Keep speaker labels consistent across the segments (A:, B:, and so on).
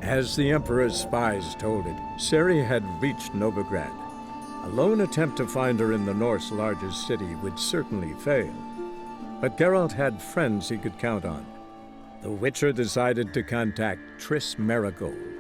A: As the Emperor's spies told it, Ciri had reached Novigrad. A lone attempt to find her in the North's largest city would certainly fail. But Geralt had friends he could count on. The Witcher decided to contact Triss Merigold.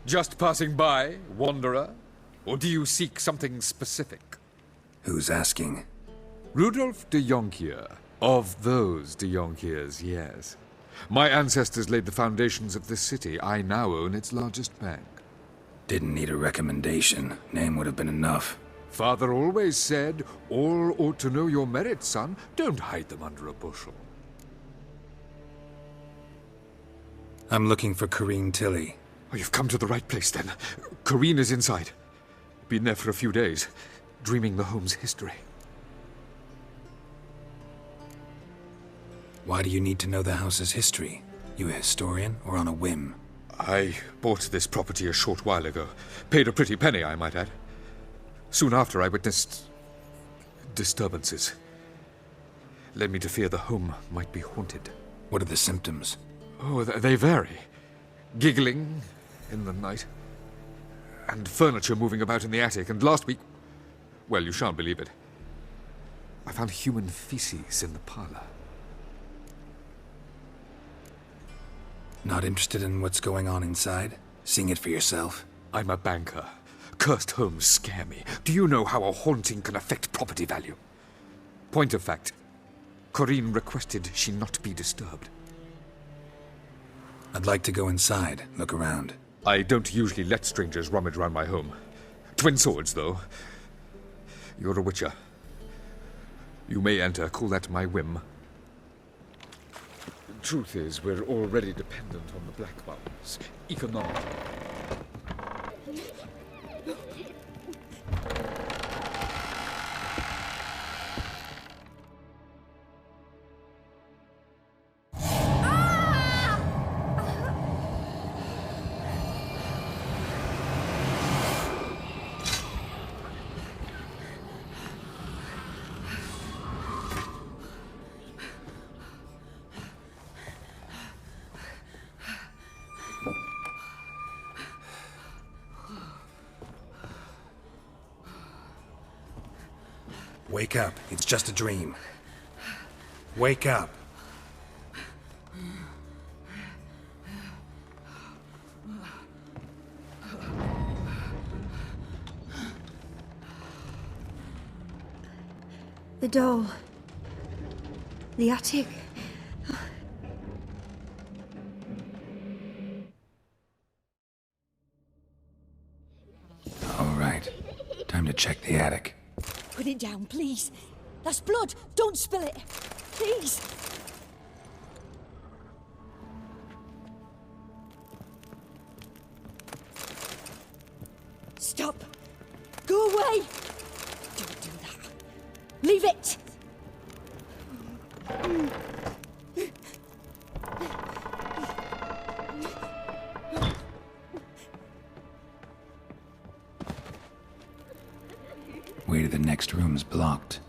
B: Just passing by, wanderer? Or do you seek something specific?
C: Who's asking?
B: Rudolf de Jonkier. Of those de Jonkiers, yes. My ancestors laid the foundations of this city. I now own its largest bank.
C: Didn't need a recommendation. Name would have been enough.
B: Father always said, all ought to know your merits, son. Don't hide them under a bushel.
C: I'm looking for Corrine Tilly.
B: Oh, you've come to the right place, then. Corrine is inside. Been there for a few days, dreaming the home's history.
C: Why do you need to know the house's history? You a historian, or on a whim?
B: I bought this property a short while ago. Paid a pretty penny, I might add. Soon after, I witnessed disturbances. Led me to fear the home might be haunted.
C: What are the symptoms?
B: Oh, they vary. Giggling in the night, and furniture moving about in the attic, and last week, well, you shan't believe it, I found human feces in the parlor.
C: Not interested in what's going on inside? Seeing it for yourself?
B: I'm a banker. Cursed homes scare me. Do you know how a haunting can affect property value? Point of fact, Corrine requested she not be disturbed.
C: I'd like to go inside, look around.
B: I don't usually let strangers rummage around my home. Twin swords, though. You're a witcher. You may enter, call that my whim. Truth is, we're already dependent on the Black Mountains, economically.
C: Wake up. It's just a dream. Wake up.
D: The doll. The attic.
C: All right. Time to check the attic.
E: Put it down, please. That's blood. Don't spill it. Please. Stop. Go away. Don't do that. Leave it.
C: Way to the next room's blocked.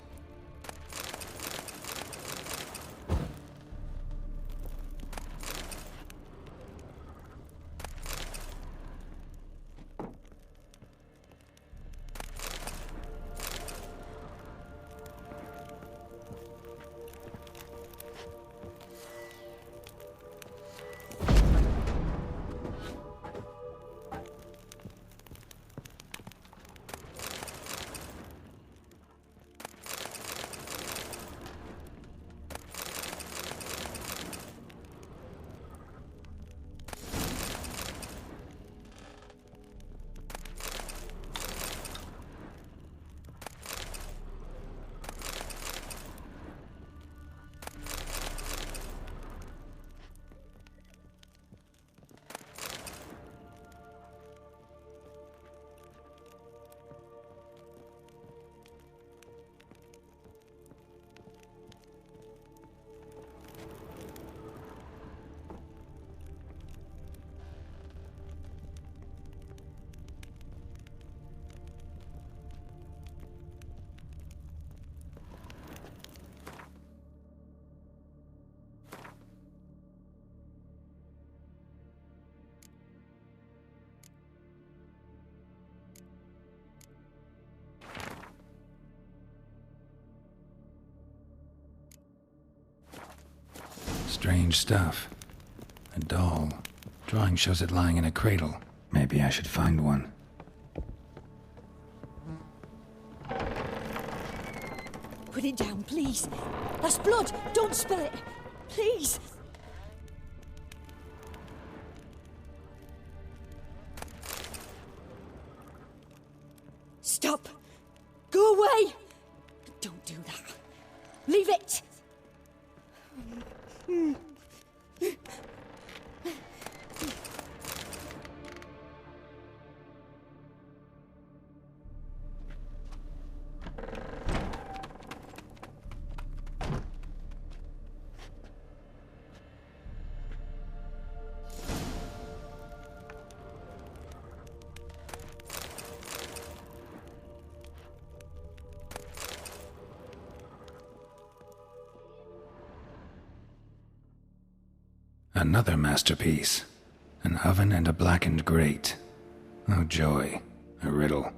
C: Strange stuff. A doll. Drawing shows it lying in a cradle. Maybe I should find one.
E: Put it down, please. That's blood. Don't spill it. Please. Stop. Go away. Don't do that. Leave it.
C: Another masterpiece. An oven and a blackened grate. Oh joy. A riddle.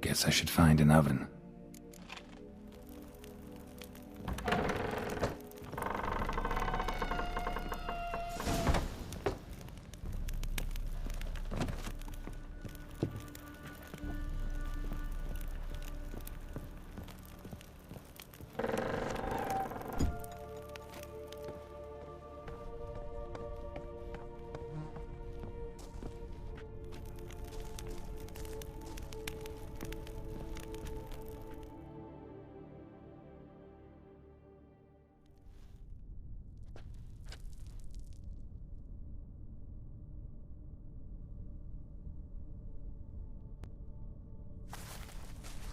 C: Guess I should find an oven.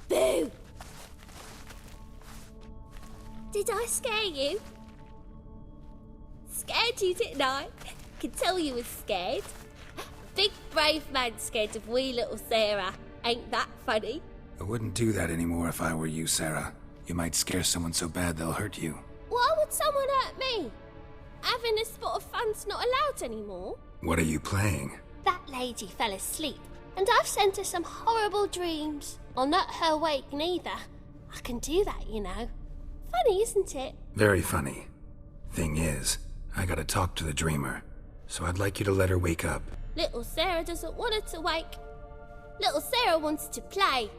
F: Boo! Did I scare you? Scared you, didn't I? Could tell you was scared. Big brave man scared of wee little Sarah. Ain't that funny?
C: I wouldn't do that anymore if I were you, Sarah. You might scare someone so bad they'll hurt you.
F: Why would someone hurt me? Having a spot of fun's not allowed anymore.
C: What are you playing?
F: That lady fell asleep, and I've sent her some horrible dreams. I'll not her wake neither. I can do that, you know. Funny, isn't it?
C: Very funny. Thing is, I gotta talk to the dreamer, so I'd like you to let her wake up.
F: Little Sarah doesn't want her to wake. Little Sarah wants to play.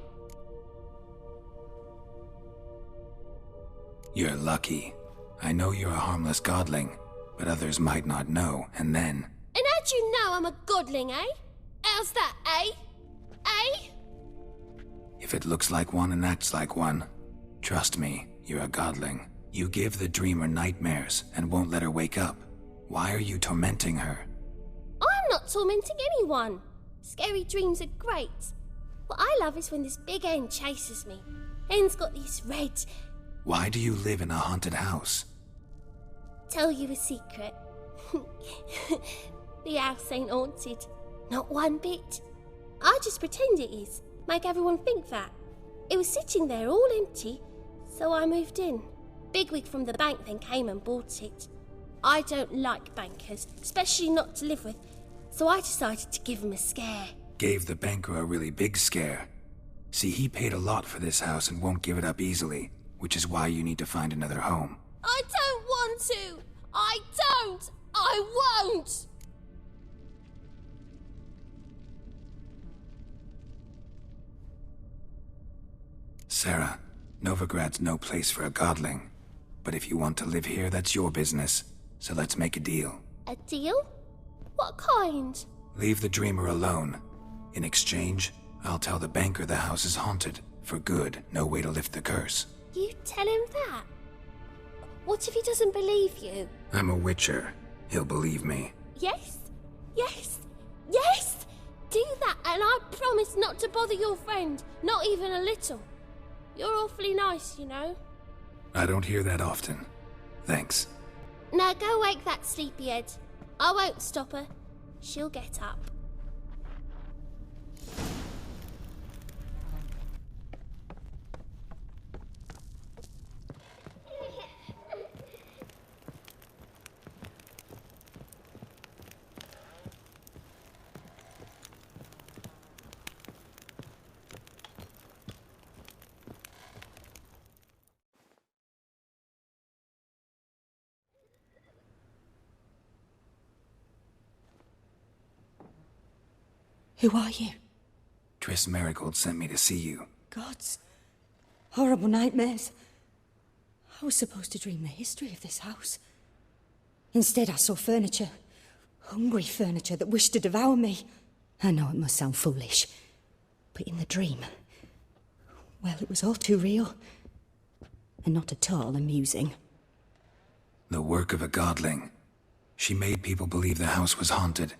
C: You're lucky. I know you're a harmless godling, but others might not know, and then...
F: And how'd you know I'm a godling, eh? How's that, eh? Eh?
C: If it looks like one and acts like one, trust me, you're a godling. You give the dreamer nightmares and won't let her wake up. Why are you tormenting her?
F: I'm not tormenting anyone. Scary dreams are great. What I love is when this big hen chases me. Hen's got these red...
C: Why do you live in a haunted house?
F: Tell you a secret. The house ain't haunted. Not one bit. I just pretend it is. Make everyone think that. It was sitting there all empty, so I moved in. Bigwig from the bank then came and bought it. I don't like bankers, especially not to live with, so I decided to give him a scare.
C: Gave the banker a really big scare. See, he paid a lot for this house and won't give it up easily, which is why you need to find another home.
F: I don't want to! I don't! I won't!
C: Sarah, Novigrad's no place for a godling. But if you want to live here, that's your business. So let's make a deal.
F: A deal? What kind?
C: Leave the dreamer alone. In exchange, I'll tell the banker the house is haunted. For good, no way to lift the curse.
F: You tell him that? What if he doesn't believe you?
C: I'm a witcher. He'll believe me.
F: Yes? Yes? Yes! Do that and I promise not to bother your friend. Not even a little. You're awfully nice, you know.
C: I don't hear that often. Thanks.
F: Now go wake that sleepyhead. I won't stop her. She'll get up.
E: Who are you?
C: Triss Marigold sent me to see you.
E: Gods. Horrible nightmares. I was supposed to dream the history of this house. Instead, I saw furniture. Hungry furniture that wished to devour me. I know it must sound foolish, but in the dream, well, it was all too real. And not at all amusing.
C: The work of a godling. She made people believe the house was haunted.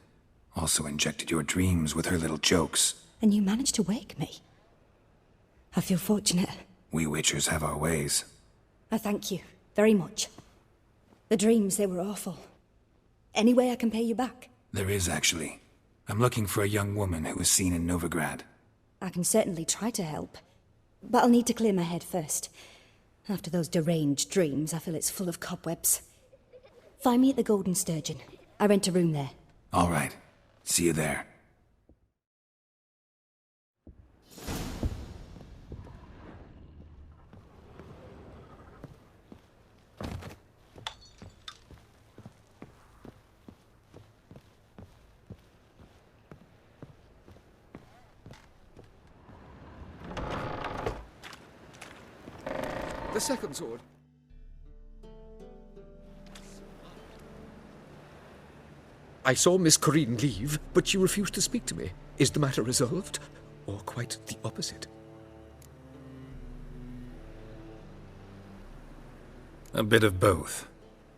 C: Also injected your dreams with her little jokes.
E: And you managed to wake me. I feel fortunate.
C: We Witchers have our ways.
E: I thank you very much. The dreams, they were awful. Any way I can pay you back?
C: There is, actually. I'm looking for a young woman who was seen in Novigrad.
E: I can certainly try to help. But I'll need to clear my head first. After those deranged dreams, I feel it's full of cobwebs. Find me at the Golden Sturgeon. I rent a room there.
C: All right. See you there.
B: The second sword.
G: I saw Miss Corinne leave, but she refused to speak to me. Is the matter resolved? Or quite the opposite?
C: A bit of both.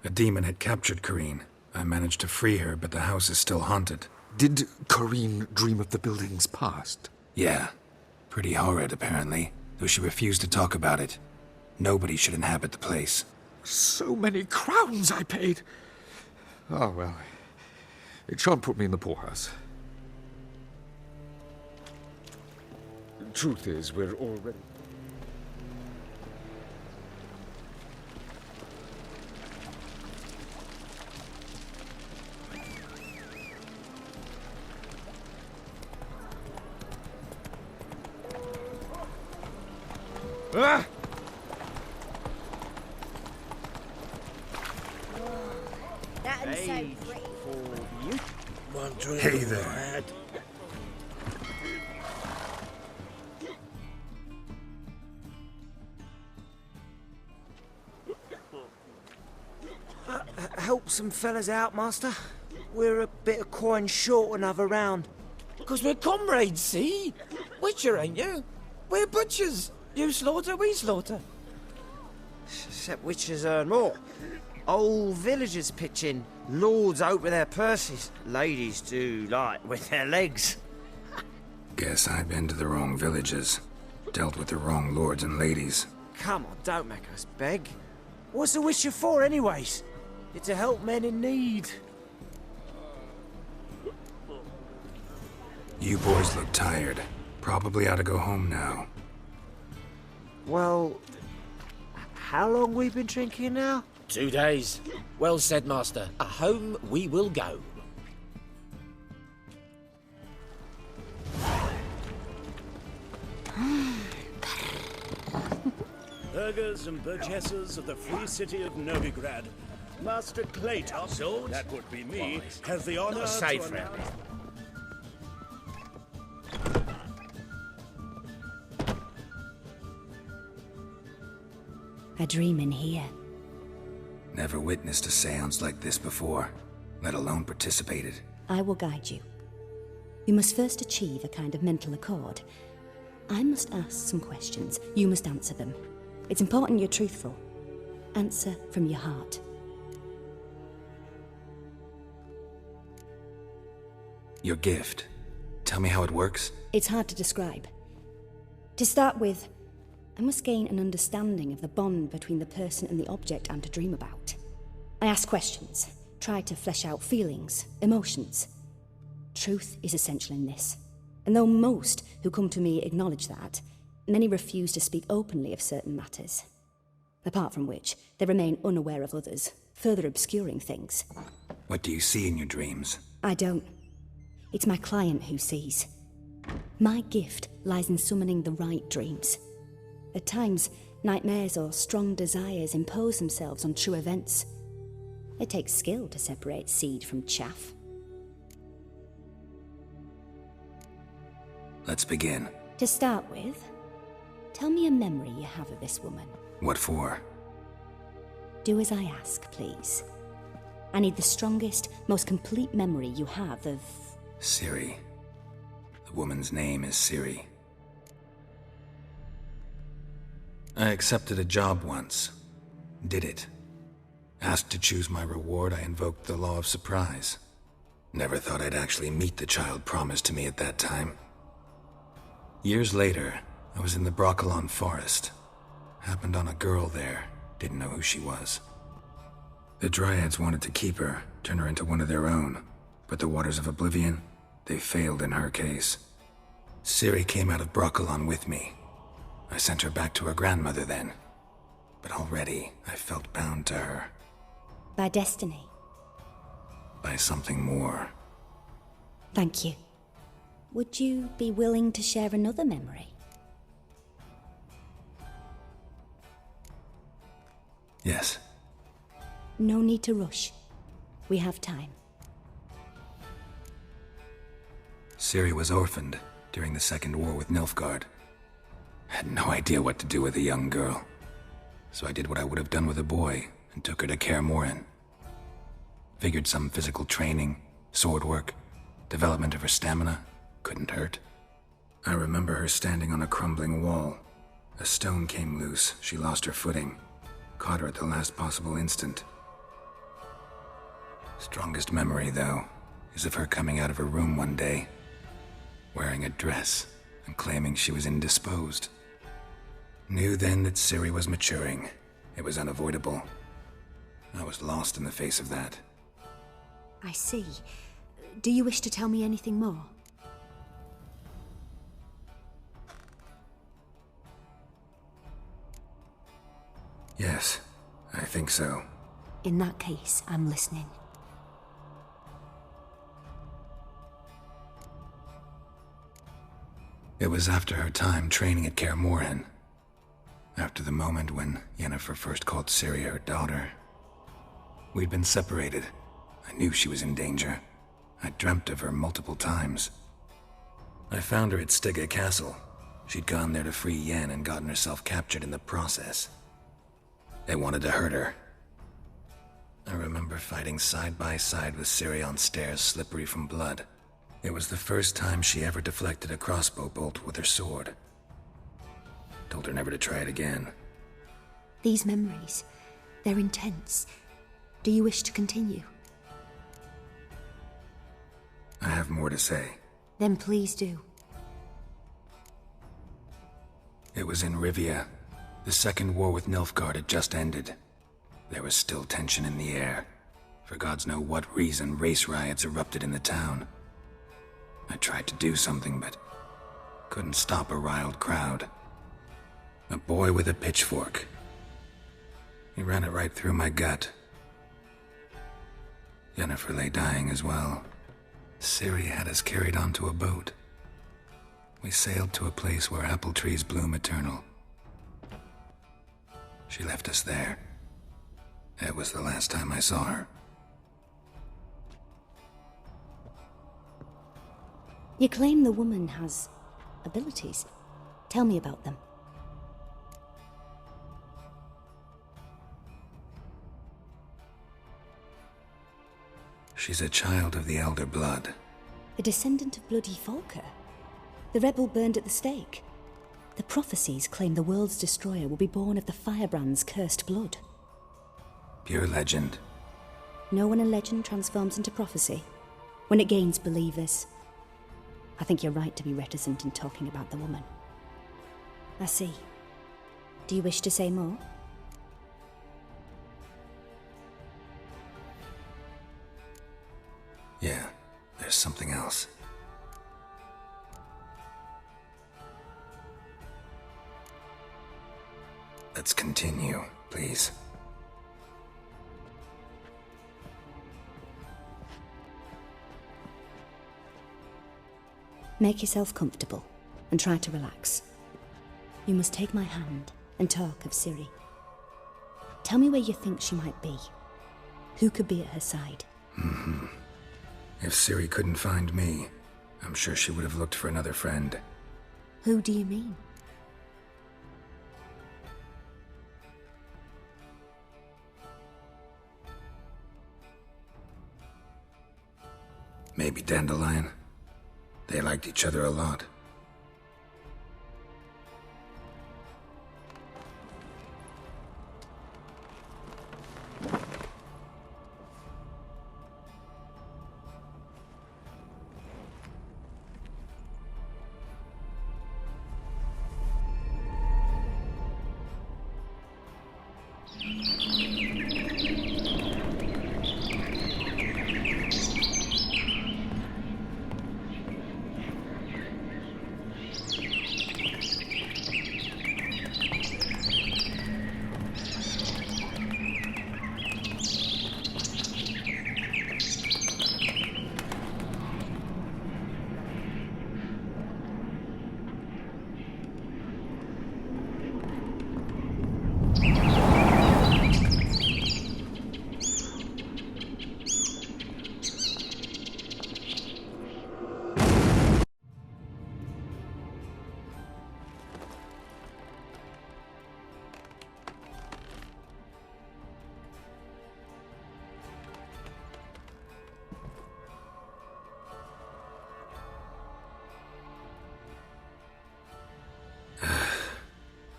C: A demon had captured Corinne. I managed to free her, but the house is still haunted.
B: Did Corinne dream of the building's past?
C: Yeah. Pretty horrid, apparently, though she refused to talk about it. Nobody should inhabit the place.
B: So many crowns I paid! Oh, well. It shan't put me in the poorhouse. The truth is, we're already... Ah!
H: Hey
C: there.
H: Help some fellas out, master. We're a bit of coin short another round.
I: 'Cause we're comrades, see? Witcher, ain't you? We're butchers. You slaughter, we slaughter.
H: Except witches earn more. Old villagers pitch in. Lords out with their purses. Ladies do like with their legs.
C: Guess I've been to the wrong villages. Dealt with the wrong lords and ladies.
H: Come on, don't make us beg. What's a witcher for, anyways? It's to help men in need.
C: You boys look tired. Probably ought to go home now.
H: Well, how long we been drinking now?
I: 2 days. Well said, master. Home we will go.
J: Burghers and burgesses of the free city of Novigrad, Master Clayton, that would be me, has the honor to announce...
E: I dream in here.
C: Never witnessed a seance like this before, let alone participated.
E: I will guide you. You must first achieve a kind of mental accord. I must ask some questions. You must answer them. It's important you're truthful. Answer from your heart.
C: Your gift. Tell me how it works.
E: It's hard to describe. To start with, I must gain an understanding of the bond between the person and the object I'm to dream about. I ask questions, try to flesh out feelings, emotions. Truth is essential in this. And though most who come to me acknowledge that, many refuse to speak openly of certain matters. Apart from which, they remain unaware of others, further obscuring things.
C: What do you see in your dreams?
E: I don't. It's my client who sees. My gift lies in summoning the right dreams. At times, nightmares or strong desires impose themselves on true events. It takes skill to separate seed from chaff.
C: Let's begin.
E: To start with, tell me a memory you have of this woman.
C: What for?
E: Do as I ask, please. I need the strongest, most complete memory you have of...
C: Ciri. The woman's name is Ciri. I accepted a job once. Did it. Asked to choose my reward, I invoked the law of surprise. Never thought I'd actually meet the child promised to me at that time. Years later, I was in the Broccolon forest. Happened on a girl there. Didn't know who she was. The Dryads wanted to keep her, turn her into one of their own. But the Waters of Oblivion, they failed in her case. Ciri came out of Broccolon with me. I sent her back to her grandmother then. But already, I felt bound to her.
E: By destiny.
C: By something more.
E: Thank you. Would you be willing to share another memory?
C: Yes.
E: No need to rush. We have time.
C: Ciri was orphaned during the Second War with Nilfgaard. Had no idea what to do with a young girl. So I did what I would have done with a boy and took her to Kaer Morhen. Figured some physical training, sword work, development of her stamina couldn't hurt. I remember her standing on a crumbling wall. A stone came loose, she lost her footing. Caught her at the last possible instant. Strongest memory, though, is of her coming out of her room one day, wearing a dress and claiming she was indisposed. Knew then that Ciri was maturing. It was unavoidable. I was lost in the face of that.
D: I see. Do you wish to tell me anything more?
C: Yes, I think so.
D: In that case, I'm listening.
C: It was after her time training at Kaer Morhen. After the moment when Yennefer first called Ciri her daughter. We'd been separated. I knew she was in danger. I dreamt of her multiple times. I found her at Stygga Castle. She'd gone there to free Yen and gotten herself captured in the process. They wanted to hurt her. I remember fighting side by side with Ciri on stairs slippery from blood. It was the first time she ever deflected a crossbow bolt with her sword. Told her never to try it again.
D: These memories, they're intense. Do you wish to continue?
C: I have more to say.
D: Then please do.
C: It was in Rivia. The Second War with Nilfgaard had just ended. There was still tension in the air. For gods know what reason, race riots erupted in the town. I tried to do something, but couldn't stop a riled crowd. A boy with a pitchfork. He ran it right through my gut. Yennefer lay dying as well. Ciri had us carried onto a boat. We sailed to a place where apple trees bloom eternal. She left us there. That was the last time I saw her.
E: You claim the woman has abilities. Tell me about them.
C: She's a child of the Elder Blood.
E: A descendant of bloody Volker. The rebel burned at the stake. The prophecies claim the world's destroyer will be born of the firebrand's cursed blood.
C: Pure legend.
E: Know when a legend transforms into prophecy? When it gains believers. I think you're right to be reticent in talking about the woman. I see. Do you wish to say more?
C: Yeah, there's something else. Let's continue, please.
E: Make yourself comfortable and try to relax. You must take my hand and talk of Ciri. Tell me where you think she might be. Who could be at her side?
C: If Ciri couldn't find me, I'm sure she would have looked for another friend.
D: Who do you mean?
C: Maybe Dandelion. They liked each other a lot.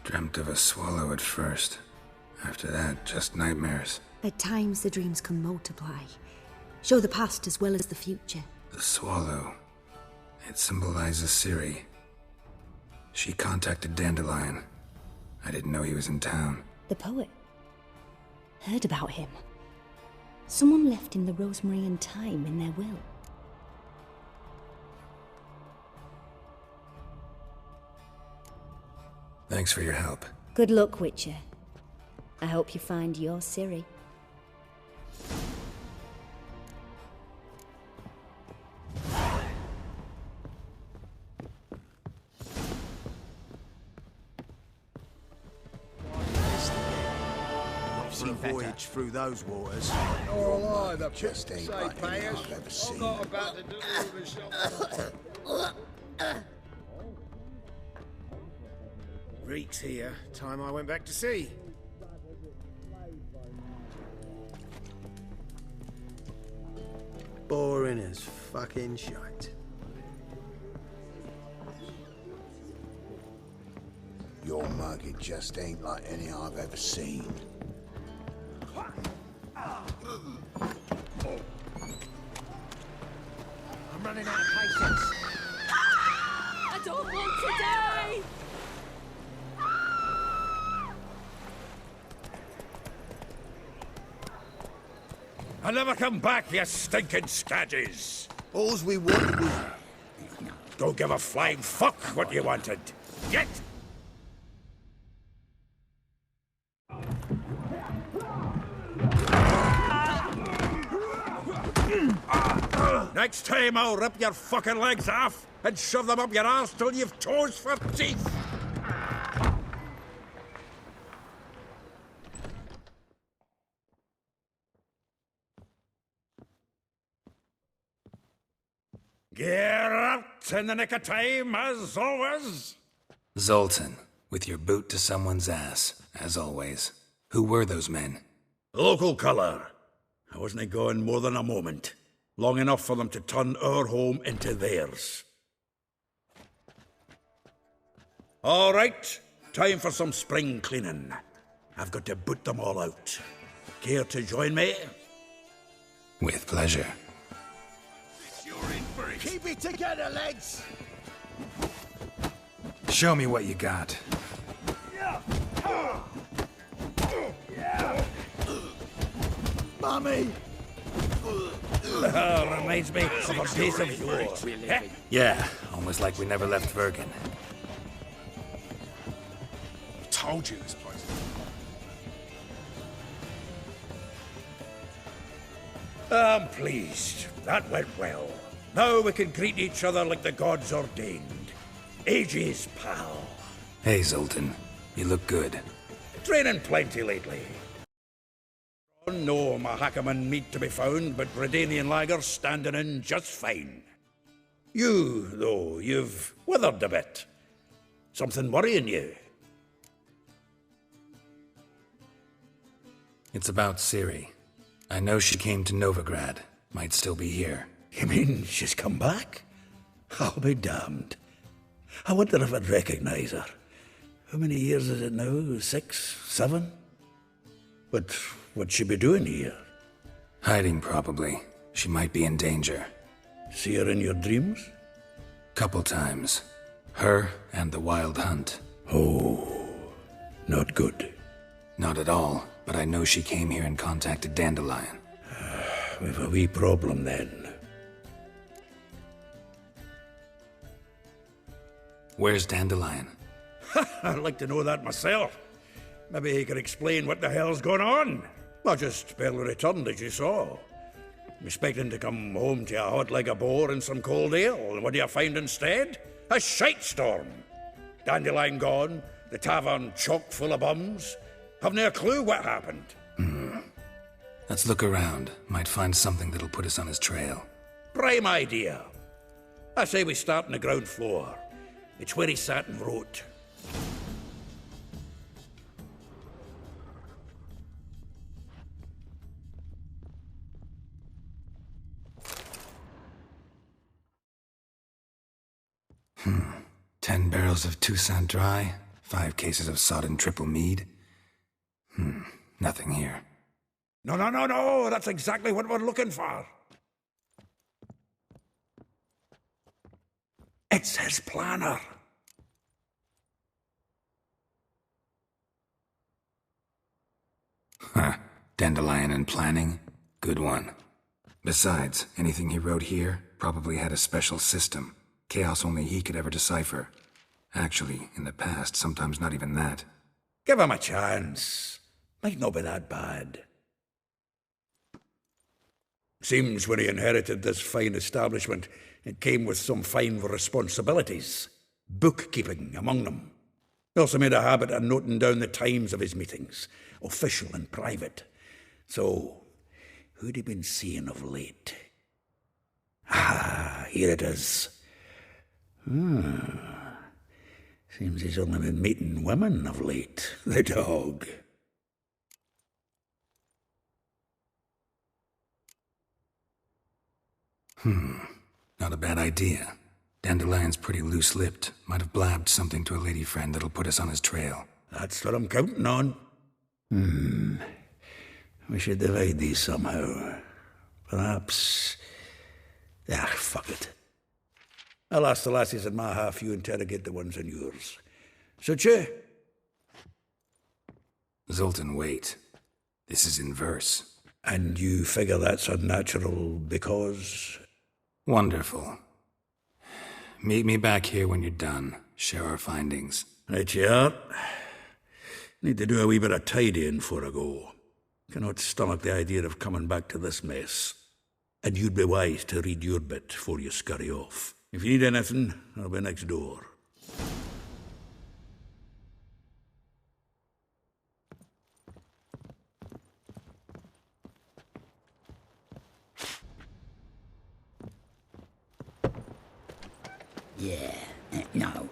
C: Dreamt of a swallow at first. After that, just nightmares.
D: At times, the dreams can multiply. Show the past as well as the future.
C: The swallow. It symbolizes Ciri. She contacted Dandelion. I didn't know he was in town.
E: The poet. Heard about him. Someone left him the rosemary and thyme in their will.
C: Thanks for your help.
E: Good luck, Witcher. I hope you find your Ciri.
J: Voyage through those waters.
K: Oh, lie, the just ain't like anything I've ever seen. I'm not about to do all this.
J: Reek's here. Time I went back to sea. Boring as fucking shite.
K: Your mug, it just ain't like any I've ever seen.
H: I'm running out of patience.
F: I don't want to die!
J: I'll never come back, you stinking scadges!
K: All's we wanted was...
J: Don't give a flying fuck what you wanted. Get! Next time I'll rip your fucking legs off and shove them up your arse till you've toes for teeth! Get out in the nick of time, as always!
C: Zoltan, with your boot to someone's ass, as always. Who were those men?
J: Local colour. I wasn't gone more than a moment. Long enough for them to turn our home into theirs. All right, time for some spring cleaning. I've got to boot them all out. Care to join me?
C: With pleasure.
K: Keep it together, lads!
C: Show me what you got.
K: Mummy!
J: Reminds me of a piece of yore.
C: Yeah, almost like we never left Vergen.
K: Told you this place.
J: I'm pleased. That went well. Now we can greet each other like the gods ordained. Ages, pal.
C: Hey, Zoltan. You look good.
J: Training plenty lately. No Mahakaman meat to be found, but Redanian lagers standing in just fine. You, though, you've withered a bit. Something worrying you?
C: It's about Ciri. I know she came to Novigrad. Might still be here.
J: You mean she's come back? I'll be damned. I wonder if I'd recognize her. How many years is it now? 6, 7? But what'd she be doing here?
C: Hiding, probably. She might be in danger.
J: See her in your dreams?
C: Couple times. Her and the Wild Hunt.
J: Oh, not good.
C: Not at all, but I know she came here and contacted Dandelion.
J: We've a wee problem then.
C: Where's Dandelion?
J: I'd like to know that myself. Maybe he could explain what the hell's going on. Well, just barely returned, as you saw. I'm expecting to come home to a hot like a boar and some cold ale, and what do you find instead? A shitestorm. Dandelion gone, the tavern chock full of bums. Haven't a clue what happened.
C: Let's look around. Might find something that'll put us on his trail.
J: Prime idea. I say we start on the ground floor. It's where he sat and wrote.
C: Hmm. 10 barrels of Toussaint Dry, 5 cases of sodden triple mead. Nothing here.
J: No, that's exactly what we're looking for. It's his planner.
C: Huh. Dandelion and planning? Good one. Besides, anything he wrote here probably had a special system. Chaos only he could ever decipher. Actually, in the past, sometimes not even that.
J: Give him a chance. Might not be that bad. Seems when he inherited this fine establishment, it came with some fine responsibilities. Bookkeeping among them. He also made a habit of noting down the times of his meetings, official and private. So, who'd he been seeing of late? Ah, here it is. Seems he's only been meeting women of late, the dog.
C: Not a bad idea. Dandelion's pretty loose-lipped. Might have blabbed something to a lady friend that'll put us on his trail.
J: That's what I'm counting on. We should divide these somehow. Perhaps... fuck it. I'll ask the lassies in my half, you interrogate the ones in yours. Suit you?
C: Zoltan, wait. This is in verse.
J: And you figure that's unnatural because...
C: Wonderful. Meet me back here when you're done. Share our findings.
J: Right you are. Need to do a wee bit of tidying before I go. Cannot stomach the idea of coming back to this mess. And you'd be wise to read your bit before you scurry off. If you need anything, I'll be next door.
L: No.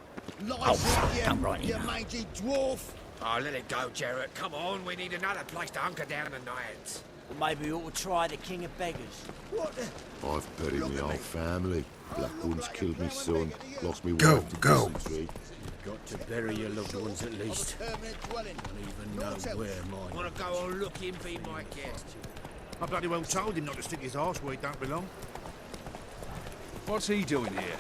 L: Oh, fuck, don't write it.
K: mangy dwarf.
H: Oh, let it go, Jarrett. Come on, we need another place to hunker down tonight.
M: Well, maybe we ought to try the King of Beggars.
K: What the...
N: I've buried my whole family. Black ones killed me son, lost me
C: Go,
N: wife to
C: go.
N: dysentery.
M: You've got to bury your loved ones at least.
K: Permanent dwelling.
M: Don't even know where mine
H: Wanna go on looking, be my guest?
K: I bloody well told him not to stick his arse where he don't belong.
B: What's he doing here?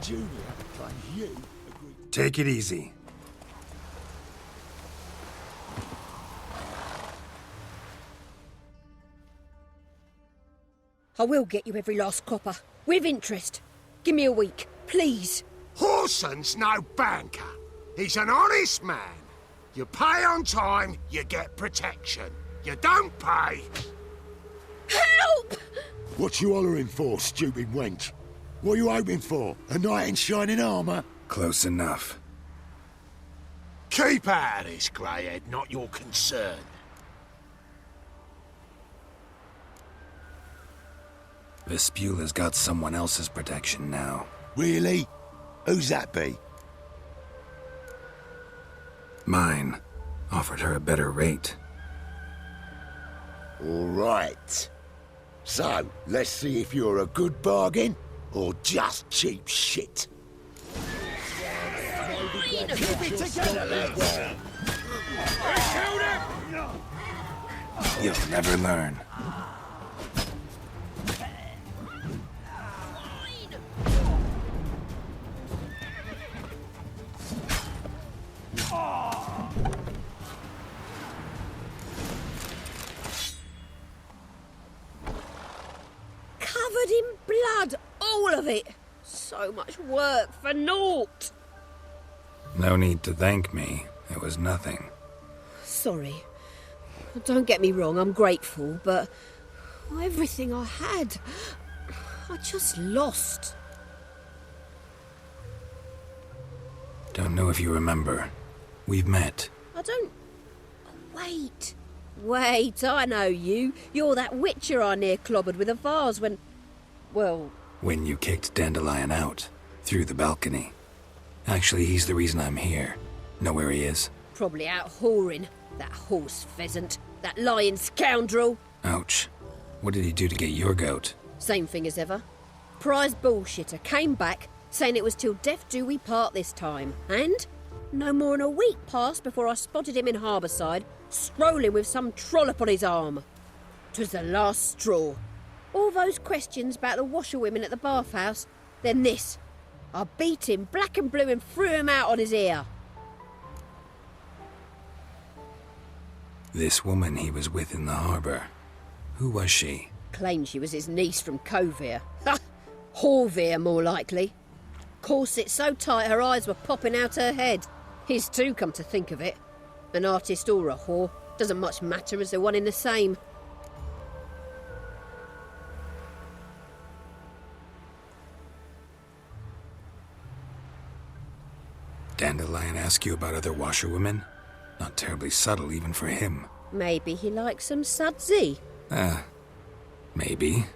K: Junior, claim you agreed.
C: Take it easy.
E: I will get you every last copper. With interest. Give me a week, please.
O: Horson's no banker. He's an honest man. You pay on time, you get protection. You don't pay...
E: Help!
N: What you hollering for, stupid wench? What are you hoping for? A knight in shining armour?
C: Close enough.
O: Keep out of this, Greyhead, not your concern.
C: Vespula's got someone else's protection now.
N: Really? Who's that be?
C: Mine. Offered her a better rate.
N: All right. So, let's see if you're a good bargain or just cheap shit.
O: Keep it together, lads!
C: You'll never learn.
P: Covered in blood, all of it. So much work for naught.
C: No need to thank me. It was nothing.
P: Sorry. Don't get me wrong, I'm grateful, but everything I had, I just lost.
C: Don't know if you remember. We've met.
P: I don't... Wait. Wait, I know you. You're that witcher I near clobbered with a vase when... Well...
C: When you kicked Dandelion out. Through the balcony. Actually, he's the reason I'm here. Know where he is?
P: Probably out whoring. That horse pheasant. That lying scoundrel.
C: Ouch. What did he do to get your goat?
P: Same thing as ever. Prize bullshitter came back, saying it was till death do we part this time. And no more than a week passed before I spotted him in Harbourside, strolling with some trollop on his arm. 'Twas the last straw. All those questions about the washerwomen at the bathhouse, then this. I beat him black and blue and threw him out on his ear.
C: This woman he was with in the harbour. Who was she?
P: Claimed she was his niece from Covere. Ha! Horvere, more likely. Corset so tight her eyes were popping out her head. His too, come to think of it. An artist or a whore. Doesn't much matter as they're one in the same.
C: Dandelion ask you about other washerwomen? Not terribly subtle even for him.
P: Maybe he likes some sudsy.
C: Maybe.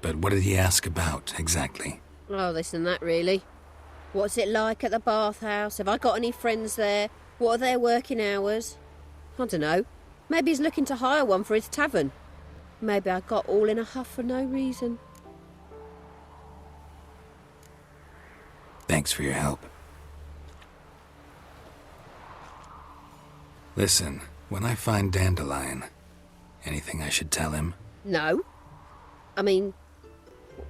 C: But what did he ask about, exactly?
P: Oh, this and that, really. What's it like at the bathhouse? Have I got any friends there? What are their working hours? I don't know. Maybe he's looking to hire one for his tavern. Maybe I got all in a huff for no reason.
C: Thanks for your help. Listen, when I find Dandelion, anything I should tell him?
P: No. I mean,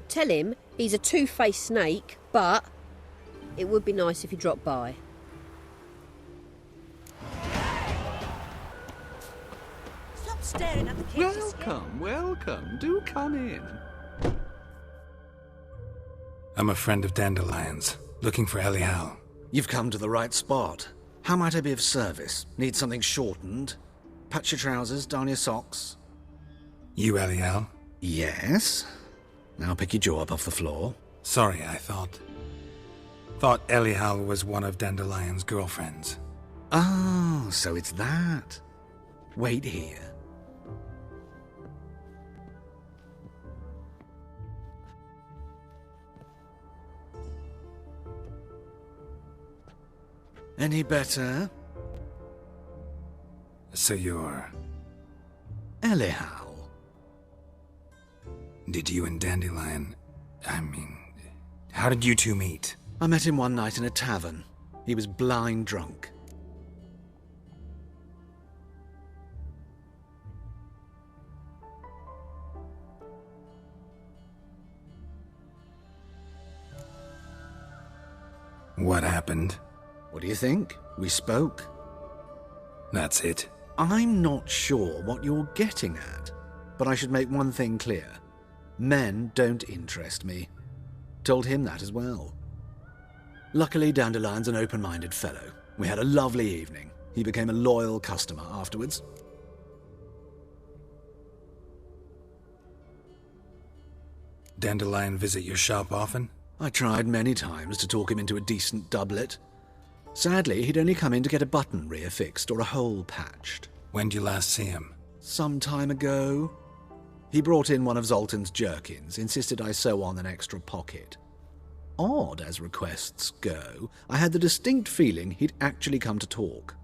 P: tell him he's a two-faced snake, but it would be nice if he dropped by.
Q: Stop staring at the kids. Welcome. Do come in.
C: I'm a friend of Dandelion's, looking for Elial.
L: You've come to the right spot. How might I be of service? Need something shortened? Patch your trousers, darn your socks.
C: You Elial?
L: Yes. Now pick your jaw up off the floor.
C: Sorry, I thought Elial was one of Dandelion's girlfriends.
L: Oh, so it's that. Wait here. Any better?
C: So you're...
L: Elial.
C: Did you and Dandelion... how did you two meet?
L: I met him one night in a tavern. He was blind drunk.
C: What happened?
L: What do you think? We spoke.
C: That's it.
L: I'm not sure what you're getting at, but I should make one thing clear. Men don't interest me. Told him that as well. Luckily, Dandelion's an open-minded fellow. We had a lovely evening. He became a loyal customer afterwards.
C: Dandelion visit your shop often?
L: I tried many times to talk him into a decent doublet. Sadly, he'd only come in to get a button reaffixed or a hole patched.
C: When did you last see him?
L: Some time ago. He brought in one of Zoltan's jerkins, insisted I sew on an extra pocket. Odd as requests go, I had the distinct feeling he'd actually come to talk.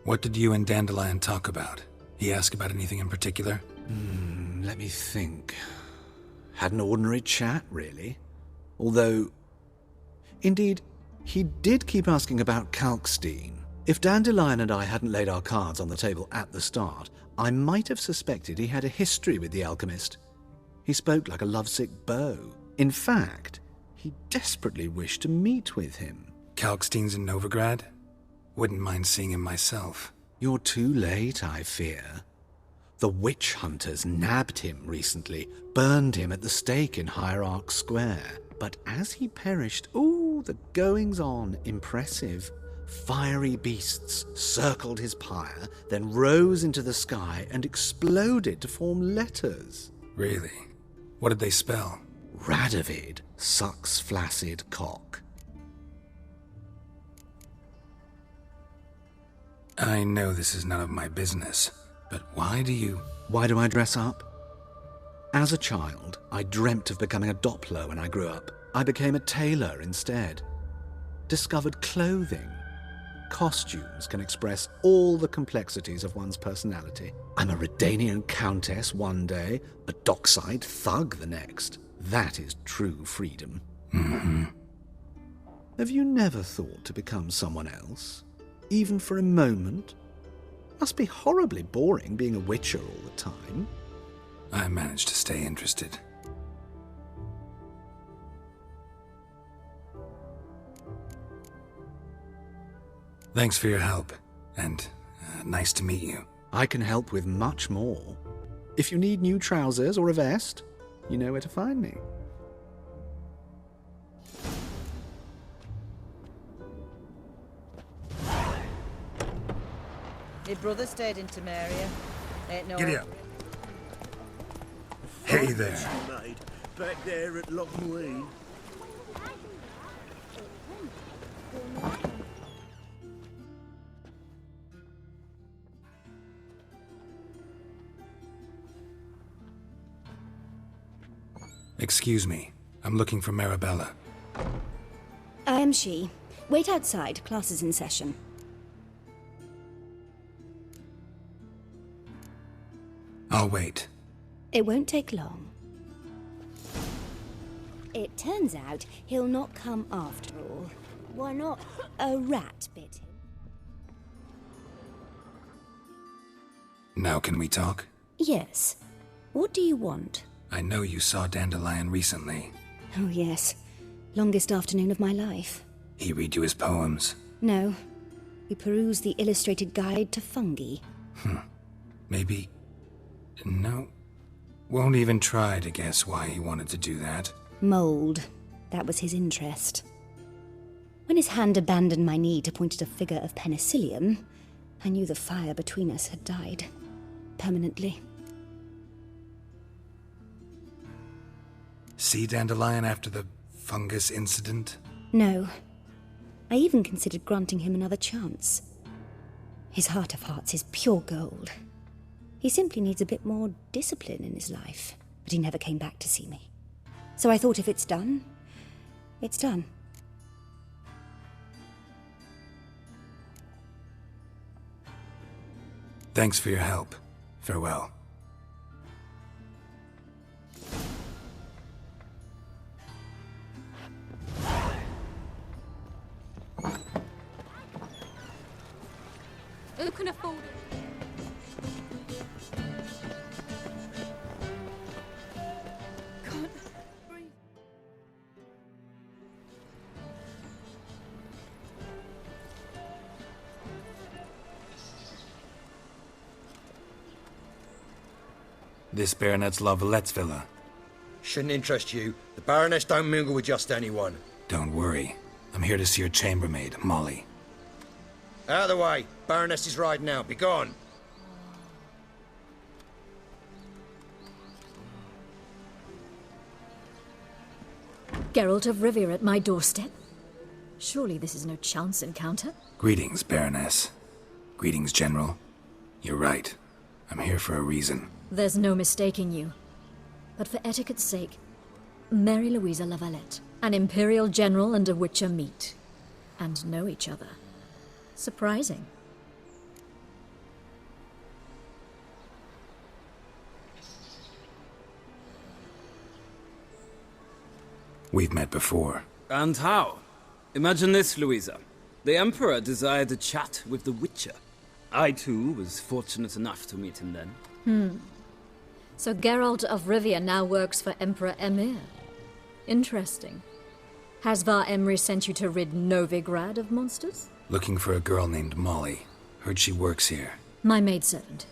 C: What did you and Dandelion talk about? He asked about anything in particular?
L: Let me think. Had an ordinary chat, really. Although, indeed, he did keep asking about Kalkstein. If Dandelion and I hadn't laid our cards on the table at the start, I might have suspected he had a history with the alchemist. He spoke like a lovesick beau. In fact, he desperately wished to meet with him.
C: Kalkstein's in Novigrad? Wouldn't mind seeing him myself.
L: You're too late, I fear. The witch hunters nabbed him recently, burned him at the stake in Hierarch Square. But as he perished, the goings-on, impressive. Fiery beasts circled his pyre, then rose into the sky and exploded to form letters.
C: Really? What did they spell?
L: Radovid sucks flaccid cock.
C: I know this is none of my business, but why do
L: I dress up? As a child, I dreamt of becoming a Doppler when I grew up. I became a tailor instead. Discovered clothing. Costumes can express all the complexities of one's personality. I'm a Redanian countess one day, a dockside thug the next. That is true freedom.
C: Mm-hmm.
L: Have you never thought to become someone else? Even for a moment? Must be horribly boring being a witcher all the time.
C: I managed to stay interested. Thanks for your help, and nice to meet you.
L: I can help with much more. If you need new trousers or a vest, you know where to find me.
R: My brother stayed in Temeria. Ain't no...
J: Giddy up.
K: Hey there. Back there at Lochmuir.
C: Excuse me. I'm looking for Marabella.
E: I am she. Wait outside. Class is in session.
C: I'll wait.
E: It won't take long. It turns out he'll not come after all. Why not? A rat bit him.
C: Now can we talk?
E: Yes. What do you want?
C: I know you saw Dandelion recently.
E: Oh, yes. Longest afternoon of my life.
C: He read you his poems?
E: No. We perused the illustrated guide to fungi.
C: Maybe... No. Won't even try to guess why he wanted to do that.
E: Mold. That was his interest. When his hand abandoned my knee to point at a figure of penicillium, I knew the fire between us had died. Permanently.
C: See Dandelion after the fungus incident?
E: No. I even considered granting him another chance. His heart of hearts is pure gold. He simply needs a bit more discipline in his life, but he never came back to see me. So I thought if it's done, it's done.
C: Thanks for your help. Farewell.
F: Who can afford it?
C: This baronet's La Vallette's villa.
S: Shouldn't interest you. The Baroness don't mingle with just anyone.
C: Don't worry. I'm here to see your chambermaid, Molly.
S: Out of the way. Baroness is riding out. Be gone.
T: Geralt of Rivia at my doorstep? Surely this is no chance encounter?
C: Greetings, Baroness. Greetings, General. You're right. I'm here for a reason.
T: There's no mistaking you. But for etiquette's sake, Mary Louisa Lavalette, an Imperial General and a Witcher meet. And know each other. Surprising.
C: We've met before.
U: And how? Imagine this, Louisa. The Emperor desired a chat with the Witcher. I, too, was fortunate enough to meet him then.
T: So Geralt of Rivia now works for Emperor Emir. Interesting. Has Var Emry sent you to rid Novigrad of monsters?
C: Looking for a girl named Molly. Heard she works here.
T: My maidservant.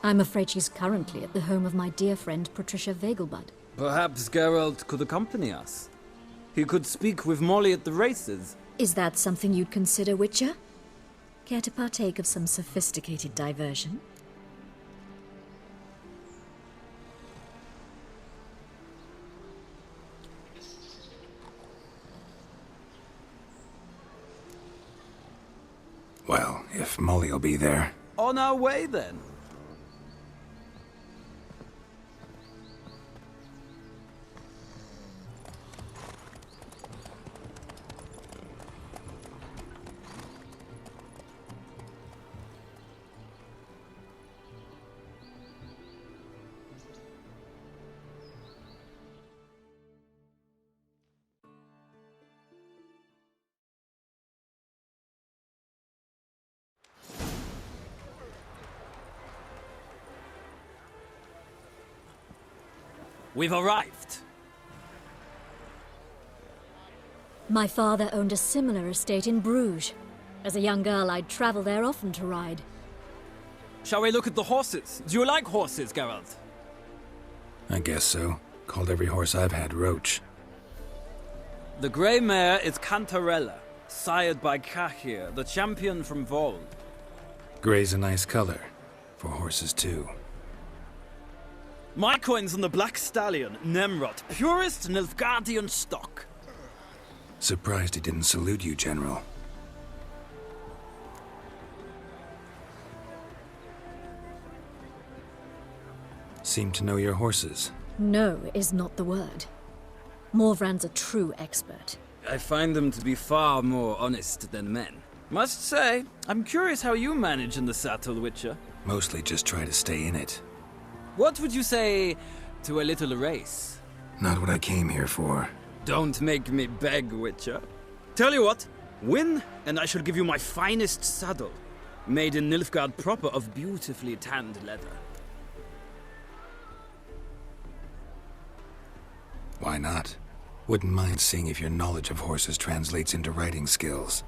T: I'm afraid she's currently at the home of my dear friend Patricia Vegelbud.
U: Perhaps Geralt could accompany us. He could speak with Molly at the races.
T: Is that something you'd consider, Witcher? Care to partake of some sophisticated diversion?
C: Well, if Molly'll be there.
U: On our way, then. We've arrived.
T: My father owned a similar estate in Bruges. As a young girl, I'd travel there often to ride.
U: Shall we look at the horses? Do you like horses, Geralt?
C: I guess so. Called every horse I've had Roach.
U: The grey mare is Cantarella, sired by Cahir, the champion from Vold.
C: Grey's a nice color. For horses, too.
U: My coin's on the Black Stallion, Nemrod, purest Nilfgaardian stock.
C: Surprised he didn't salute you, General. Seem to know your horses.
T: No is not the word. Morvran's a true expert.
U: I find them to be far more honest than men. Must say, I'm curious how you manage in the saddle, Witcher.
C: Mostly just try to stay in it.
U: What would you say to a little race?
C: Not what I came here for.
U: Don't make me beg, Witcher. Tell you what, win, and I shall give you my finest saddle. Made in Nilfgaard proper of beautifully tanned leather.
C: Why not? Wouldn't mind seeing if your knowledge of horses translates into riding skills.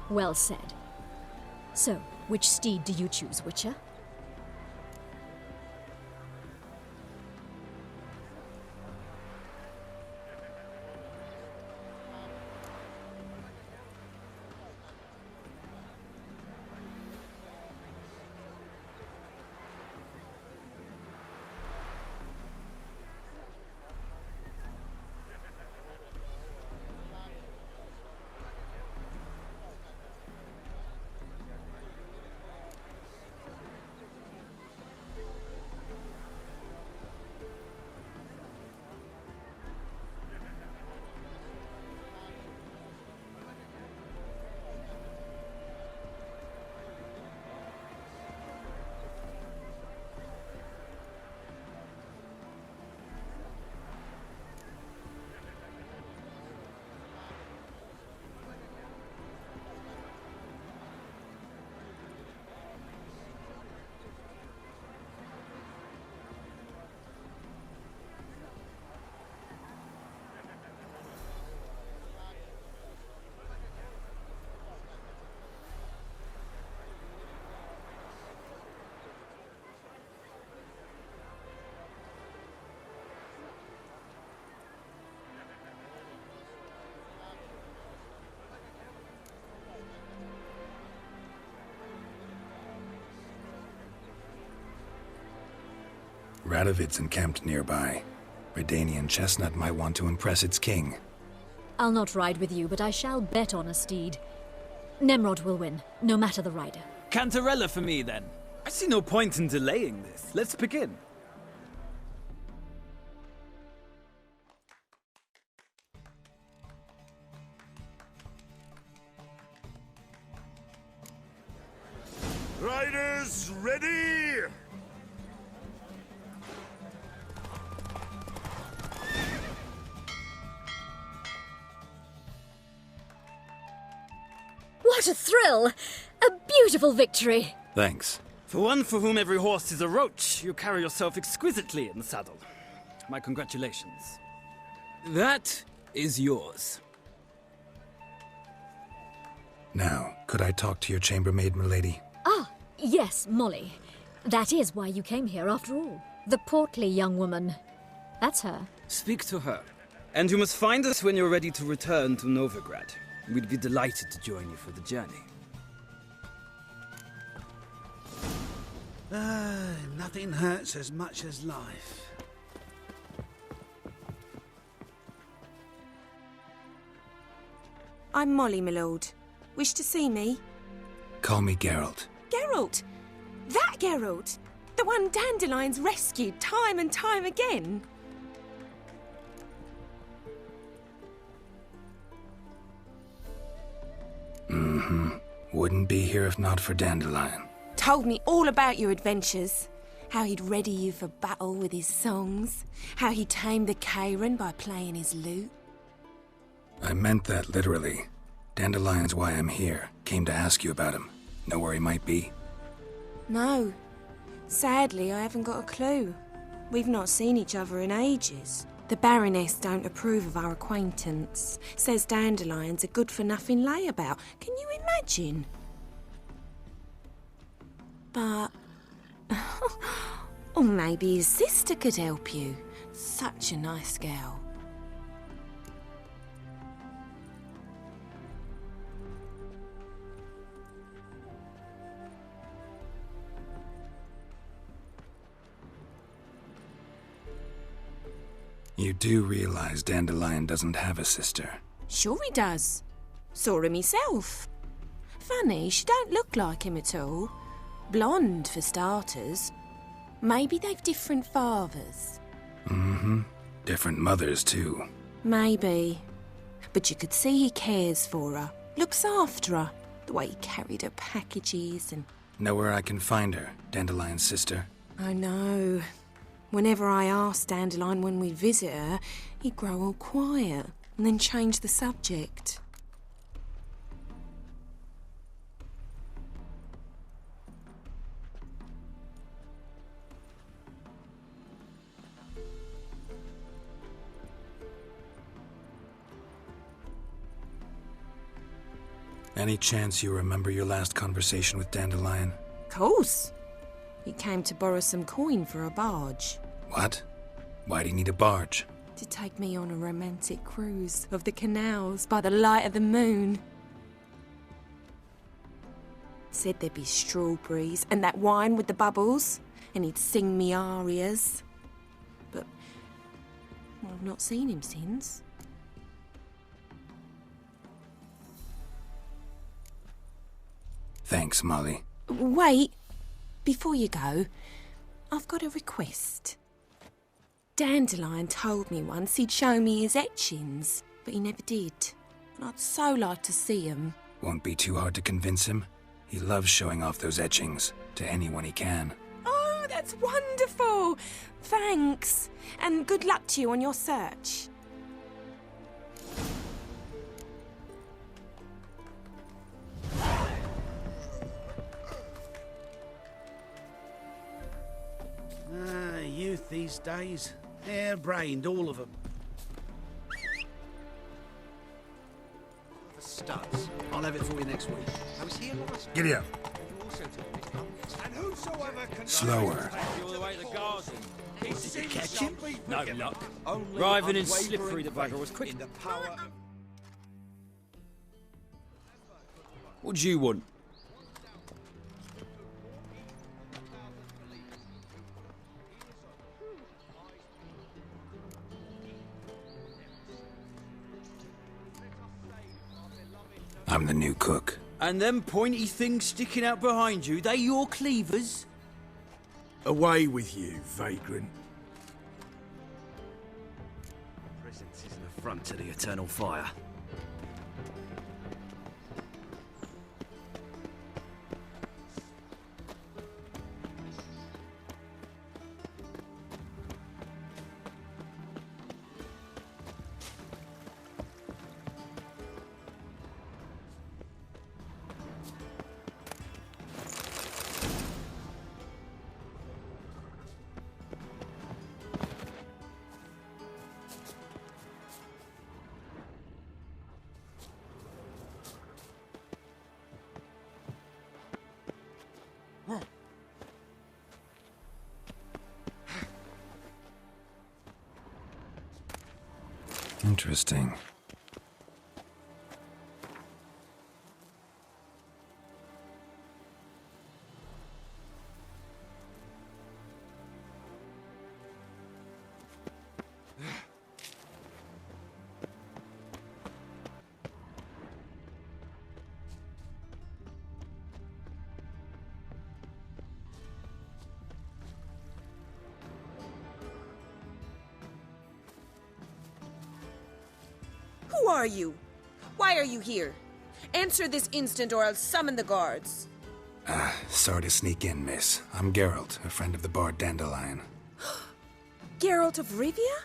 T: Well said. So, which steed do you choose, Witcher?
C: Radovid's encamped nearby. Redanian Chestnut might want to impress its king.
T: I'll not ride with you, but I shall bet on a steed. Nemrod will win, no matter the rider.
U: Cantarella for me, then. I see no point in delaying this. Let's begin.
O: Riders, ready!
T: What a thrill! A beautiful victory!
C: Thanks.
U: For one for whom every horse is a roach, you carry yourself exquisitely in the saddle. My congratulations. That is yours.
C: Now, could I talk to your chambermaid, milady?
T: Ah, yes, Molly. That is why you came here after all. The portly young woman. That's her.
U: Speak to her. And you must find us when you're ready to return to Novigrad. We'd be delighted to join you for the journey.
K: Nothing hurts as much as life.
A: I'm Molly, my lord. Wish to see me?
C: Call me Geralt.
A: Geralt! That Geralt! The one Dandelion's rescued time and time again!
C: Mm-hmm. Wouldn't be here if not for Dandelion.
A: Told me all about your adventures. How he'd ready you for battle with his songs. How he tamed the Karen by playing his lute.
C: I meant that literally. Dandelion's why I'm here. Came to ask you about him. Know where he might be?
A: No. Sadly, I haven't got a clue. We've not seen each other in ages. The Baroness don't approve of our acquaintance. Says Dandelion's a good-for-nothing layabout. Can you imagine? But... or maybe his sister could help you. Such a nice girl.
C: You do realize Dandelion doesn't have a sister.
A: Sure he does. Saw him myself. Funny, she don't look like him at all. Blonde, for starters. Maybe they've different fathers.
C: Mm-hmm. Different mothers, too.
A: Maybe. But you could see he cares for her. Looks after her. The way he carried her packages and...
C: Know where I can find her, Dandelion's sister?
A: I know. Whenever I asked Dandelion when we'd visit her, he'd grow all quiet and then change the subject.
C: Any chance you remember your last conversation with Dandelion?
A: Course. He came to borrow some coin for a barge.
C: What? Why'd he need a barge?
A: To take me on a romantic cruise of the canals by the light of the moon. Said there'd be strawberries and that wine with the bubbles, and he'd sing me arias. But well, I've not seen him since.
C: Thanks, Molly.
A: Wait, before you go, I've got a request. Dandelion told me once he'd show me his etchings, but he never did. And I'd so like to see them.
C: Won't be too hard to convince him. He loves showing off those etchings to anyone he can.
A: Oh, that's wonderful! Thanks, and good luck to you on your search.
K: Youth these days. Hair-brained, all of them.
L: For studs. I'll have it for you next week. I was here last week.
J: Giddy up.
O: And whosoever can...
C: Slower.
K: Did you catch him?
U: No luck. Driving in slippery, the bugger was quick. What do you want?
C: I'm the new cook.
U: And them pointy things sticking out behind you, they your cleavers?
K: Away with you, vagrant.
Q: Presence is an affront to the eternal fire.
C: Interesting.
A: Who are you? Why are you here? Answer this instant or I'll summon the guards.
C: Sorry to sneak in, miss. I'm Geralt, a friend of the bard Dandelion.
A: Geralt of Rivia?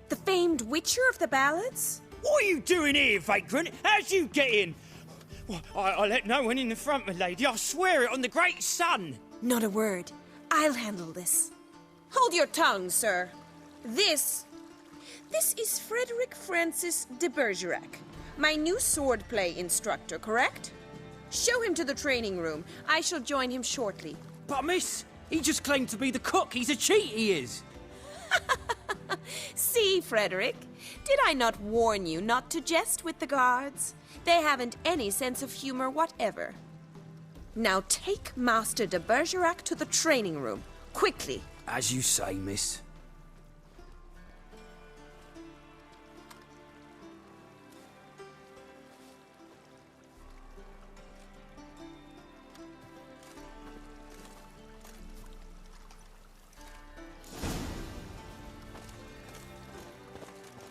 A: The famed witcher of the ballads?
I: What are you doing here, vagrant? How'd you get in? Well, I let no one in the front, my lady. I swear it on the great sun.
A: Not a word. I'll handle this. Hold your tongue, sir. This is Frederick Francis de Bergerac, my new swordplay instructor, correct? Show him to the training room. I shall join him shortly.
U: But miss, he just claimed to be the cook. He's a cheat, he is.
A: See, Frederick, did I not warn you not to jest with the guards? They haven't any sense of humor whatever. Now take Master de Bergerac to the training room, quickly.
U: As you say, miss.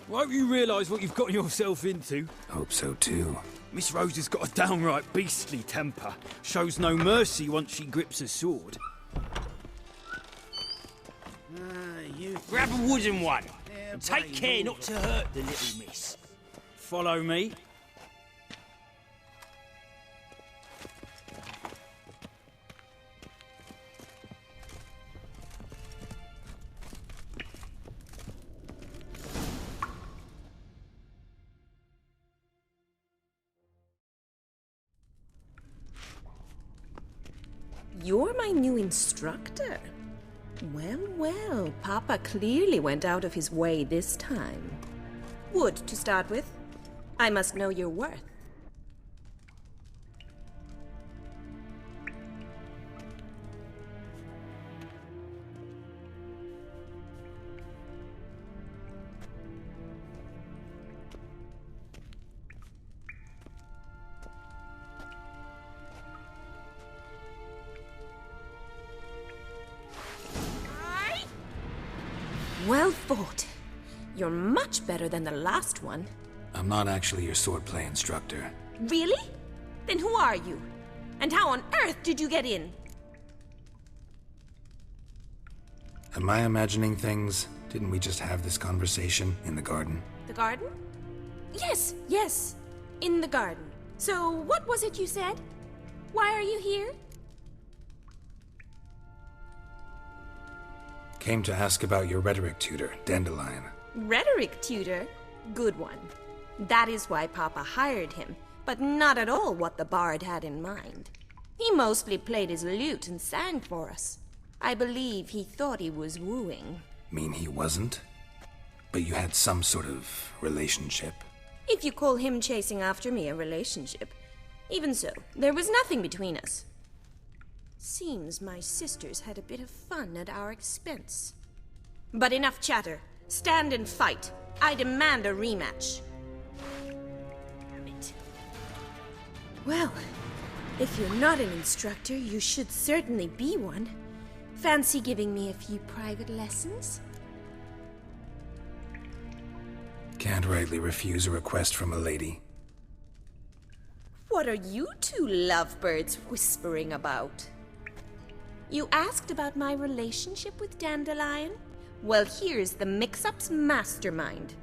U: Won't you realise what you've got yourself into?
C: Hope so too.
U: Miss Rose has got a downright beastly temper. Shows no mercy once she grips a sword.
I: You grab a wooden one. And take care not to hurt the little miss.
U: Follow me.
A: You're my new instructor? Well, well, Papa clearly went out of his way this time. Wood, to start with. I must know your worth. Well fought. You're much better than the last one.
C: I'm not actually your swordplay instructor.
A: Really? Then who are you? And how on earth did you get in?
C: Am I imagining things? Didn't we just have this conversation in the garden?
A: The garden? Yes, yes. In the garden. So what was it you said? Why are you here?
C: Came to ask about your rhetoric tutor, Dandelion.
A: Rhetoric tutor? Good one. That is why Papa hired him, but not at all what the bard had in mind. He mostly played his lute and sang for us. I believe he thought he was wooing.
C: Mean he wasn't? But you had some sort of relationship?
A: If you call him chasing after me a relationship. Even so, there was nothing between us. Seems my sisters had a bit of fun at our expense. But enough chatter. Stand and fight. I demand a rematch. Damn it. Well, if you're not an instructor, you should certainly be one. Fancy giving me a few private lessons?
C: Can't rightly refuse a request from a lady.
A: What are you two lovebirds whispering about? You asked about my relationship with Dandelion? Well, here's the mix-up's mastermind.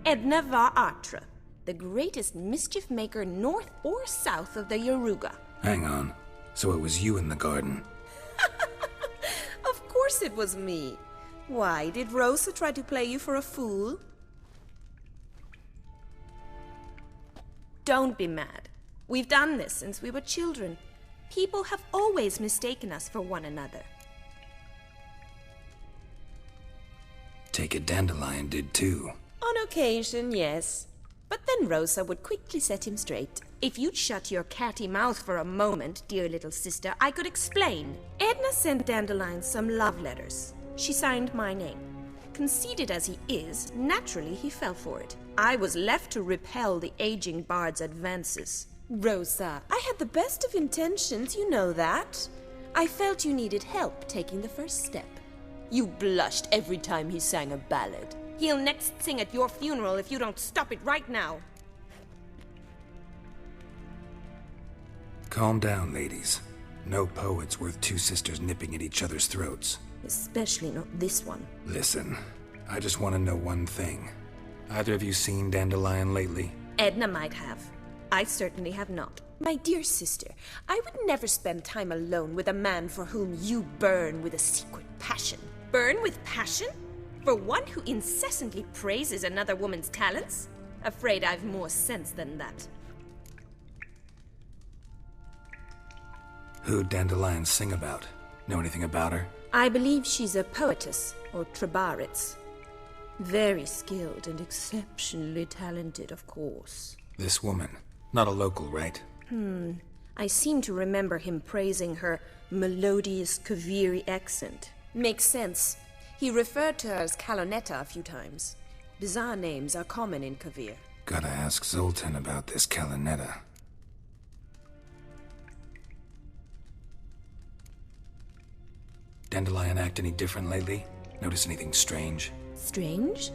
A: Edna Va Atra, the greatest mischief maker north or south of the Yaruga.
C: Hang on. So it was you in the garden?
A: Of course it was me. Why, did Rosa try to play you for a fool? Don't be mad. We've done this since we were children. People have always mistaken us for one another.
C: Take it Dandelion did too.
A: On occasion, yes. But then Rosa would quickly set him straight. If you'd shut your catty mouth for a moment, dear little sister, I could explain. Edna sent Dandelion some love letters. She signed my name. Conceited as he is, naturally he fell for it. I was left to repel the aging bard's advances. Rosa, I had the best of intentions, you know that. I felt you needed help taking the first step. You blushed every time he sang a ballad. He'll next sing at your funeral if you don't stop it right now.
C: Calm down, ladies. No poet's worth two sisters nipping at each other's throats.
A: Especially not this one.
C: Listen, I just want to know one thing. Either of you seen Dandelion lately?
A: Edna might have. I certainly have not. My dear sister, I would never spend time alone with a man for whom you burn with a secret passion. Burn with passion? For one who incessantly praises another woman's talents? Afraid I've more sense than that.
C: Who'd Dandelion sing about? Know anything about her?
A: I believe she's a poetess, or trebaritz. Very skilled and exceptionally talented, of course.
C: This woman. Not a local, right?
A: I seem to remember him praising her melodious Kaviri accent. Makes sense. He referred to her as Kalonetta a few times. Bizarre names are common in Kavir.
C: Gotta ask Zoltan about this Kalonetta. Dandelion act any different lately? Notice anything strange?
A: Strange?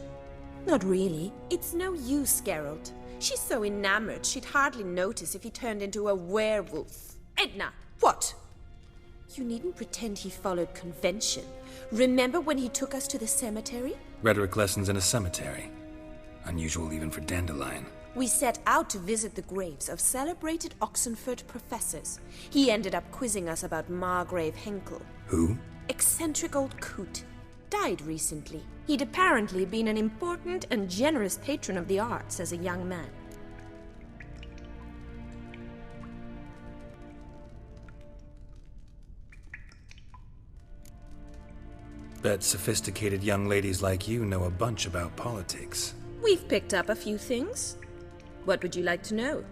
A: Not really. It's no use, Geralt. She's so enamored she'd hardly notice if he turned into a werewolf. Edna! What? You needn't pretend he followed convention. Remember when he took us to the cemetery?
C: Rhetoric lessons in a cemetery. Unusual even for Dandelion.
A: We set out to visit the graves of celebrated Oxenford professors. He ended up quizzing us about Margrave Henkel.
C: Who?
A: Eccentric old coot. Died recently. He'd apparently been an important and generous patron of the arts as a young man.
C: Bet sophisticated young ladies like you know a bunch about politics.
A: We've picked up a few things. What would you like to know?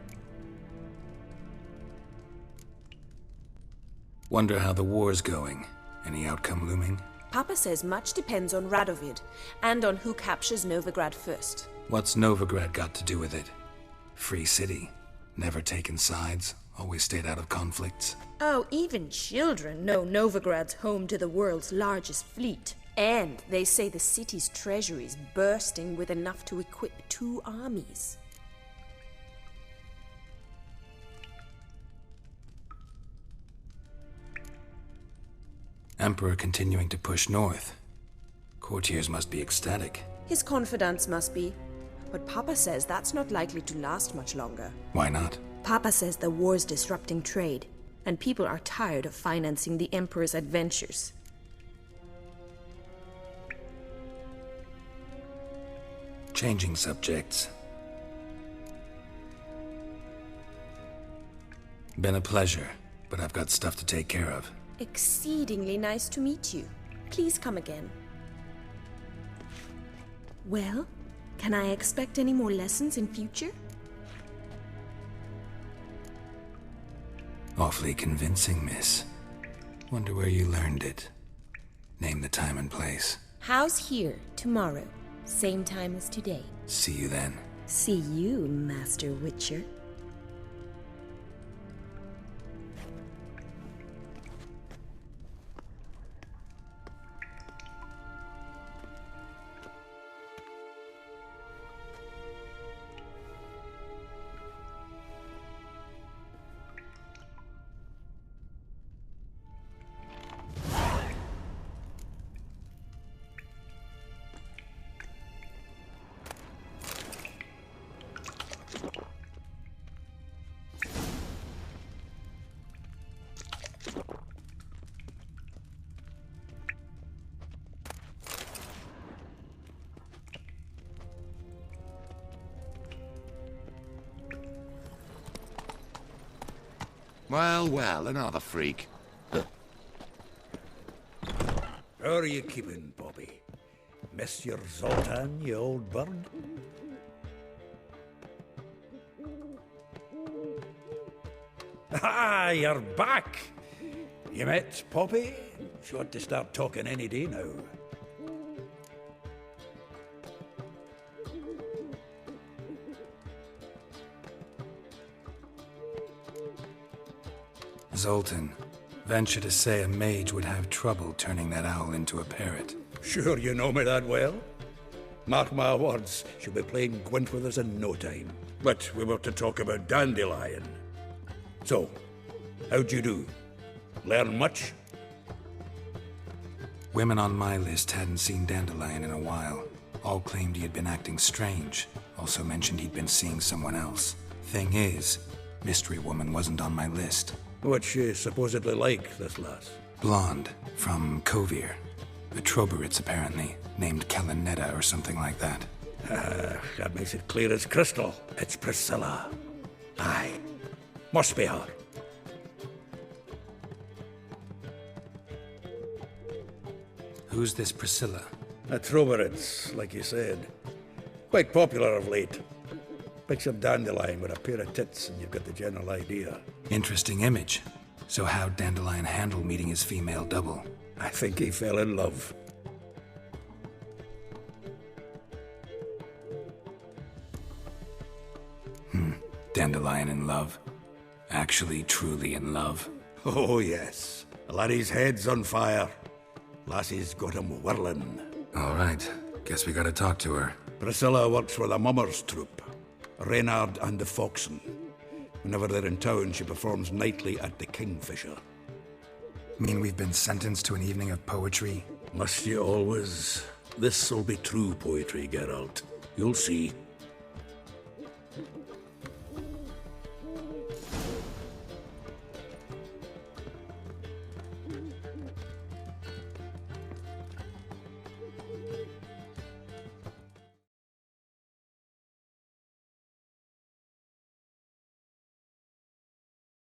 C: Wonder how the war's going. Any outcome looming?
A: Papa says much depends on Radovid, and on who captures Novigrad first.
C: What's Novigrad got to do with it? Free city. Never taken sides. Always stayed out of conflicts.
A: Oh, even children know Novigrad's home to the world's largest fleet. And they say the city's treasury's bursting with enough to equip 2 armies.
C: Emperor continuing to push north. Courtiers must be ecstatic.
A: His confidants must be. But Papa says that's not likely to last much longer.
C: Why not?
A: Papa says the war's disrupting trade, and people are tired of financing the Emperor's adventures.
C: Changing subjects. Been a pleasure, but I've got stuff to take care of.
A: Exceedingly nice to meet you. Please come again. Well, can I expect any more lessons in future?
C: Awfully convincing, miss. Wonder where you learned it. Name the time and place.
A: House here, tomorrow. Same time as today.
C: See you then.
A: See you, Master Witcher.
N: Well, well, another freak.
J: How are you keeping, Bobby? Miss your Zoltan, you old bird? Ah, you're back! You met Poppy? She ought to start talking any day now.
C: Zoltan, venture to say a mage would have trouble turning that owl into a parrot.
J: Sure you know me that well? Mark my words, she'll be playing Gwent with us in no time. But we were to talk about Dandelion. So, how'd you do? Learn much?
C: Women on my list hadn't seen Dandelion in a while. All claimed he had been acting strange. Also mentioned he'd been seeing someone else. Thing is, Mystery Woman wasn't on my list.
J: What's she supposedly like, this lass?
C: Blonde, from Kovir. A Troberitz, apparently, named Kalanetta or something like that.
J: That makes it clear as crystal. It's Priscilla. Aye. Must be her.
C: Who's this Priscilla?
J: A Troberitz, like you said. Quite popular of late. Picture Dandelion with a pair of tits and you've got the general idea.
C: Interesting image. So how'd Dandelion handle meeting his female double?
J: I think he fell in love.
C: Dandelion in love. Actually, truly in love.
J: Oh, yes. The laddie's head's on fire. Lassie's got him whirling.
C: All right. Guess we gotta talk to her.
J: Priscilla works for the Mummers troupe. Reynard and the Foxen. Whenever they're in town, she performs nightly at the Kingfisher.
C: Mean we've been sentenced to an evening of poetry?
J: Must you always? This'll be true poetry, Geralt. You'll see.